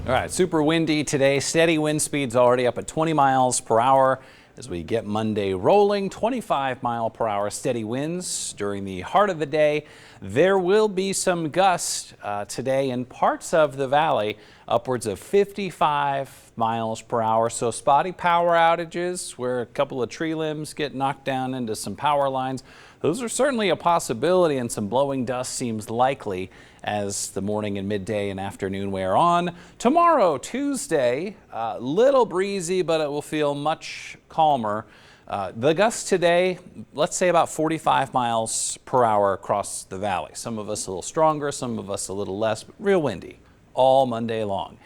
All right, super windy today. Steady wind speeds already up at 20 miles per hour as we get Monday rolling. 25-mile-per-hour steady winds during the heart of the day. There will be some gusts today in parts of the valley, upwards of 55 miles per hour. So spotty power outages where a couple of tree limbs get knocked down into some power lines. Those are certainly a possibility, and some blowing dust seems likely as the morning and midday and afternoon wear on. Tomorrow, Tuesday, little breezy, but it will feel much calmer. The gusts today, let's say about 45 miles per hour across the valley. Some of us a little stronger, some of us a little less, but real windy all Monday long.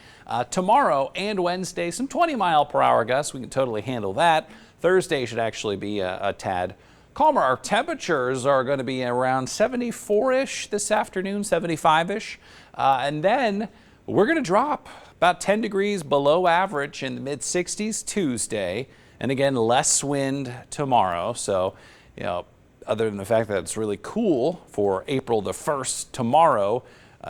Tomorrow and Wednesday, some 20-mile-per-hour gusts. We can totally handle that. Thursday should actually be a tad calmer. Our temperatures are going to be around 74-ish this afternoon, 75-ish. And then we're going to drop about 10 degrees below average in the mid-60s Tuesday. And again, less wind tomorrow. So, other than the fact that it's really cool for April the 1st tomorrow,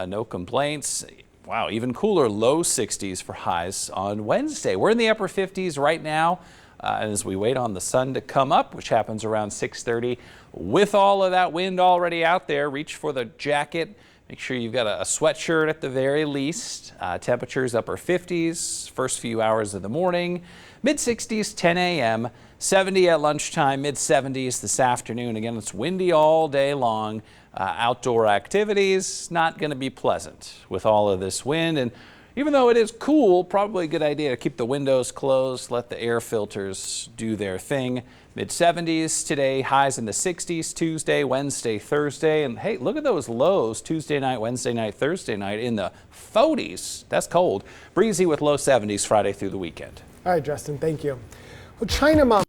no complaints. Wow, even cooler, low 60s for highs on Wednesday. We're in the upper 50s right now. As we wait on the sun to come up, which happens around 6:30. With all of that wind already out there, reach for the jacket. Make sure you've got a sweatshirt at the very least. Temperatures upper 50s, first few hours of the morning. Mid-60s, 10 a.m., 70 at lunchtime, mid-70s this afternoon. Again, it's windy all day long. Outdoor activities, not going to be pleasant with all of this wind. And even though it is cool, probably a good idea to keep the windows closed, let the air filters do their thing. Mid-70s today, highs in the 60s Tuesday, Wednesday, Thursday. And hey, look at those lows Tuesday night, Wednesday night, Thursday night in the 40s. That's cold. Breezy with low 70s Friday through the weekend. All right, Justin, thank you. Well, China mom